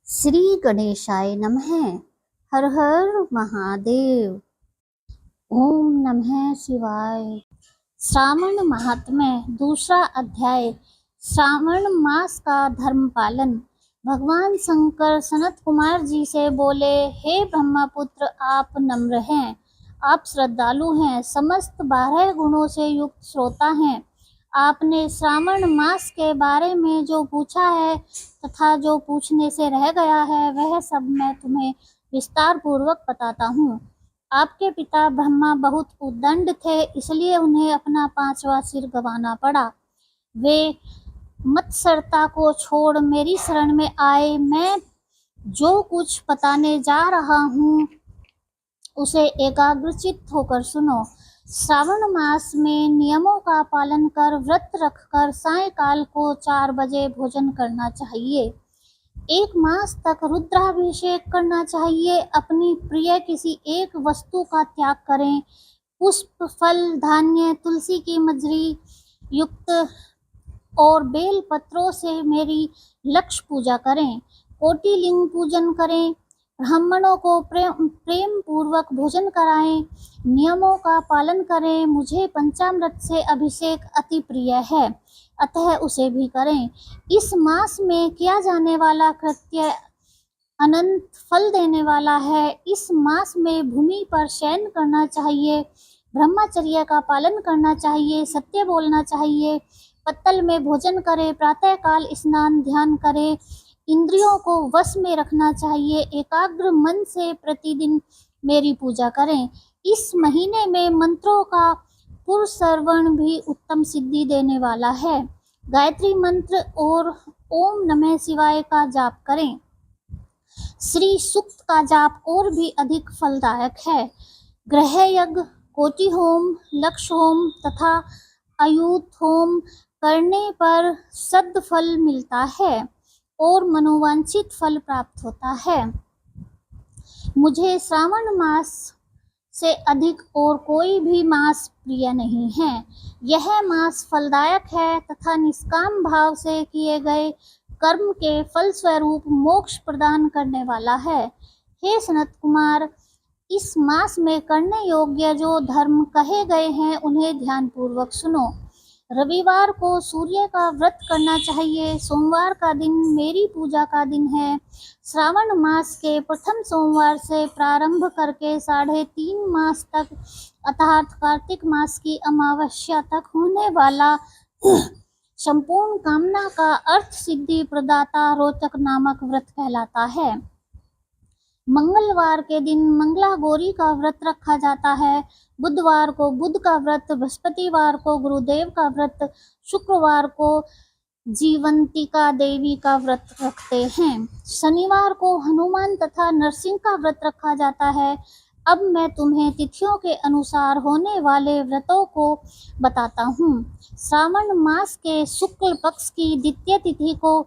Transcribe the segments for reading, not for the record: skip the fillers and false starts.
श्री गणेशाय नमः। हर हर महादेव। ओम नमः शिवाय। श्रावण महात्म्य दूसरा अध्याय। श्रावण मास का धर्म पालन। भगवान शंकर सनत कुमार जी से बोले, हे ब्रह्मपुत्र, आप नम्र हैं, आप श्रद्धालु हैं, समस्त 12 गुणों से युक्त श्रोता हैं। आपने श्रावण मास के बारे में जो पूछा है तथा जो पूछने से रह गया है वह सब मैं तुम्हें विस्तार पूर्वक बताता हूँ। आपके पिता ब्रह्मा बहुत उद्दंड थे, इसलिए उन्हें अपना 5वां सिर गंवाना पड़ा। वे मत्सरता को छोड़ मेरी शरण में आए। मैं जो कुछ बताने जा रहा हूँ उसे एकाग्रचित्त होकर सुनो। श्रावण मास में नियमों का पालन कर व्रत रखकर सायंकाल को 4 बजे भोजन करना चाहिए। 1 मास तक रुद्राभिषेक करना चाहिए। अपनी प्रिय किसी एक वस्तु का त्याग करें। पुष्प, फल, धान्य, तुलसी की मजरी युक्त और बेल पत्रों से मेरी लक्ष्य पूजा करें। कोटिलिंग पूजन करें। ब्राह्मणों को प्रेम पूर्वक भोजन कराएं। नियमों का पालन करें। मुझे पंचामृत से अभिषेक अति प्रिय है, अतः उसे भी करें। इस मास में किया जाने वाला कृत्य अनंत फल देने वाला है। इस मास में भूमि पर शयन करना चाहिए, ब्रह्मचर्य का पालन करना चाहिए, सत्य बोलना चाहिए, पत्तल में भोजन करें, प्रातःकाल स्नान ध्यान करें, इंद्रियों को वश में रखना चाहिए, एकाग्र मन से प्रतिदिन मेरी पूजा करें। इस महीने में मंत्रों का पुरश्रवण भी उत्तम सिद्धि देने वाला है। गायत्री मंत्र और ओम नमः शिवाय का जाप करें। श्री सूक्त का जाप और भी अधिक फलदायक है। ग्रह यज्ञ, कोटि होम, लक्ष्य होम तथा अयूत होम करने पर सद्फल मिलता है और मनोवांछित फल प्राप्त होता है। मुझे श्रावण मास से अधिक और कोई भी मास प्रिय नहीं है। यह मास फलदायक है तथा निष्काम भाव से किए गए कर्म के फल स्वरूप मोक्ष प्रदान करने वाला है। हे सनत कुमार, इस मास में करने योग्य जो धर्म कहे गए हैं उन्हें ध्यान पूर्वक सुनो। रविवार को सूर्य का व्रत करना चाहिए। सोमवार का दिन मेरी पूजा का दिन है। श्रावण मास के प्रथम सोमवार से प्रारंभ करके 3.5 मास तक अर्थात कार्तिक मास की अमावस्या तक होने वाला संपूर्ण कामना का अर्थ सिद्धि प्रदाता रोचक नामक व्रत कहलाता है। मंगलवार के दिन मंगला गौरी का व्रत रखा जाता है। बुधवार को बुध का व्रत, बृहस्पतिवार को गुरुदेव का व्रत, शुक्रवार को जीवंतिका देवी का व्रत रखते हैं। शनिवार को हनुमान तथा नरसिंह का व्रत रखा जाता है। अब मैं तुम्हें तिथियों के अनुसार होने वाले व्रतों को बताता हूँ। श्रावण मास के शुक्ल पक्ष की द्वितीय तिथि को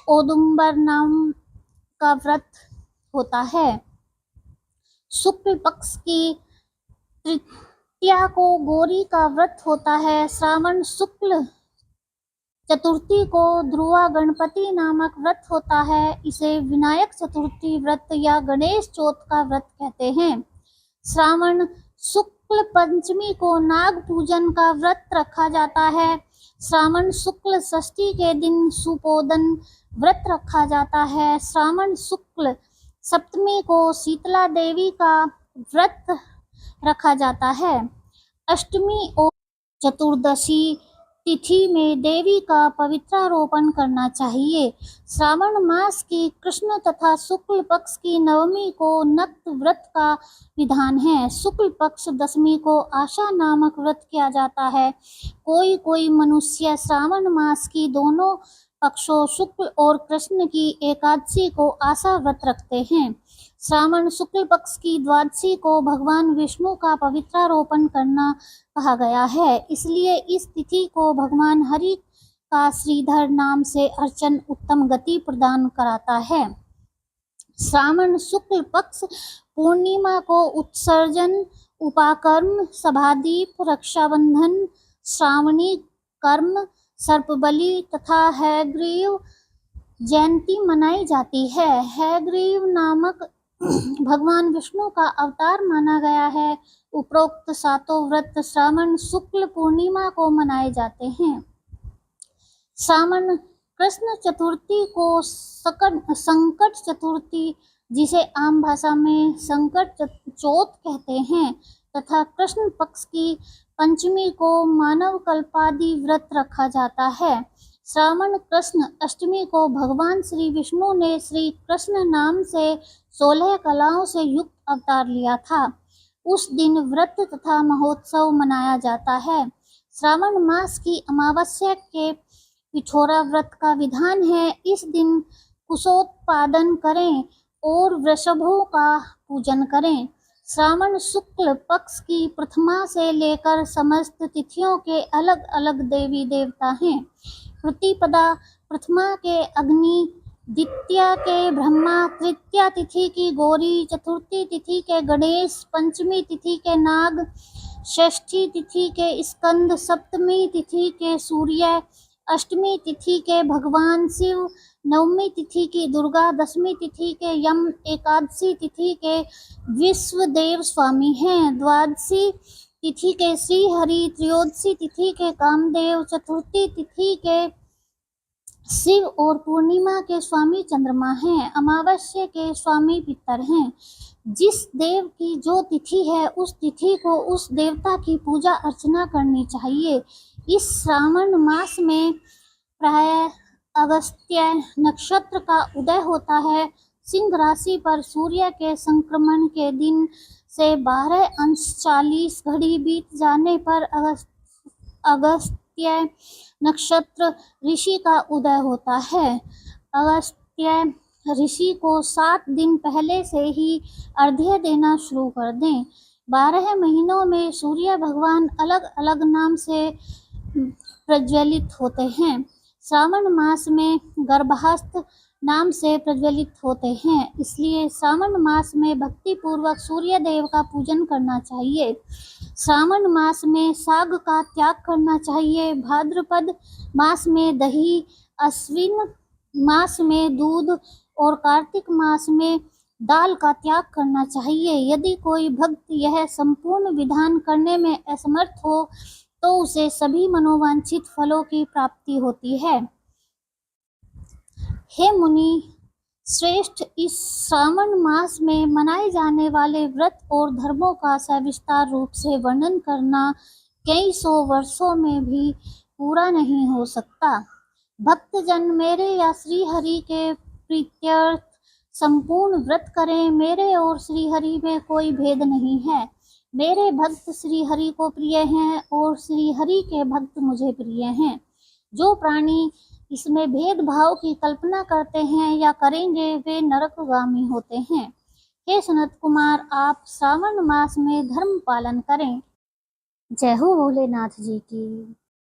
औदुंबर नाम का व्रत होता है। शुक्ल पक्ष की तृतीया को गौरी का व्रत होता है। श्रावण शुक्ल चतुर्थी को ध्रुवा गणपति नामक व्रत होता है। इसे विनायक चतुर्थी व्रत या गणेश चौथ का व्रत कहते हैं। श्रावण शुक्ल पंचमी को नाग पूजन का व्रत रखा जाता है। श्रावण शुक्ल षष्ठी के दिन सुपोदन व्रत रखा जाता है। श्रावण शुक्ल सप्तमी को शीतला देवी का व्रत रखा जाता है। अष्टमी और चतुर्दशी तिथि में देवी का पवित्रारोपण करना चाहिए। श्रावण मास की कृष्ण तथा शुक्ल पक्ष की नवमी को नक्त व्रत का विधान है। शुक्ल पक्ष दशमी को आशा नामक व्रत किया जाता है। कोई कोई मनुष्य श्रावण मास की दोनों पक्षों शुक्ल और कृष्ण की एकादशी को आशा व्रत रखते हैं। श्रावण शुक्ल पक्ष की द्वादशी को भगवान विष्णु का पवित्रारोपण करना कहा गया है, इसलिए इस तिथि को भगवान हरि का श्रीधर नाम से अर्चन उत्तम गति प्रदान कराता है। श्रावण शुक्ल पक्ष पूर्णिमा को उत्सर्जन, उपाकर्म, सभादीप, रक्षाबंधन, श्रावणी कर्म, सर्पबलि तथा हयग्रीव जयंती मनाई जाती है। हयग्रीव नामक भगवान विष्णु का अवतार माना गया है। उपरोक्त सातों व्रत श्रावण शुक्ल पूर्णिमा को मनाए जाते हैं। श्रावण कृष्ण चतुर्थी को संकट चतुर्थी, जिसे आम भाषा में संकट चौथ कहते हैं, तथा कृष्ण पक्ष की पंचमी को मानव कल्पादि व्रत रखा जाता है। श्रावण कृष्ण अष्टमी को भगवान श्री विष्णु ने श्री कृष्ण नाम से 16 कलाओं से युक्त अवतार लिया था। उस दिन व्रत तथा महोत्सव मनाया जाता है। श्रावण मास की अमावस्या के पिछोरा व्रत का विधान है। इस दिन कुशोत्पादन करें और वृषभों का पूजन करें। श्रावण शुक्ल पक्ष की प्रथमा से लेकर समस्त तिथियों के अलग अलग देवी देवता हैं। प्रतिपदा प्रथमा के अग्नि, द्वितीया के ब्रह्मा, तृतीया तिथि की गौरी, चतुर्थी तिथि के गणेश, पंचमी तिथि के नाग, षष्ठी तिथि के स्कंद, सप्तमी तिथि के सूर्य, अष्टमी तिथि के भगवान शिव, नवमी तिथि की दुर्गा, दशमी तिथि के यम, एकादशी तिथि के विश्वदेव स्वामी हैं। द्वादशी तिथि के श्री हरि, त्रयोदशी तिथि के कामदेव, चतुर्थी तिथि के शिव और पूर्णिमा के स्वामी चंद्रमा हैं। अमावस्या के स्वामी पितर हैं। जिस देव की जो तिथि है उस तिथि को उस देवता की पूजा अर्चना करनी चाहिए। इस श्रावण मास में प्रायः अगस्त्य नक्षत्र का उदय होता है। सिंह राशि पर सूर्य के संक्रमण के दिन से 12:40 घड़ी बीत जाने पर अगस्त्य नक्षत्र ऋषि का उदय होता है। अगस्त्य ऋषि को 7 दिन पहले से ही अर्घ्य देना शुरू कर दें। 12 महीनों में सूर्य भगवान अलग अलग नाम से प्रज्वलित होते हैं। श्रावण मास में गर्भास्थ नाम से प्रज्वलित होते हैं। इसलिए श्रावण मास में भक्ति पूर्वक सूर्य देव का पूजन करना चाहिए। श्रावण मास में साग का त्याग करना चाहिए। भाद्रपद मास में दही, अश्विन मास में दूध और कार्तिक मास में दाल का त्याग करना चाहिए। यदि कोई भक्त यह संपूर्ण विधान करने में असमर्थ हो तो उसे सभी मनोवांछित फलों की प्राप्ति होती है। हे मुनि श्रेष्ठ, इस श्रावण मास में मनाए जाने वाले व्रत और धर्मों का सविस्तार रूप से वर्णन करना कई सौ वर्षों में भी पूरा नहीं हो सकता। भक्तजन मेरे या श्री हरि के प्रीत्यर्थ संपूर्ण व्रत करें। मेरे और श्री हरि में कोई भेद नहीं है। मेरे भक्त श्री हरि को प्रिय हैं और श्री हरि के भक्त मुझे प्रिय हैं। जो प्राणी इसमें भेदभाव की कल्पना करते हैं या करेंगे वे नरकगामी होते हैं। हे सनत कुमार, आप श्रावण मास में धर्म पालन करें। जय हो भोलेनाथ जी की।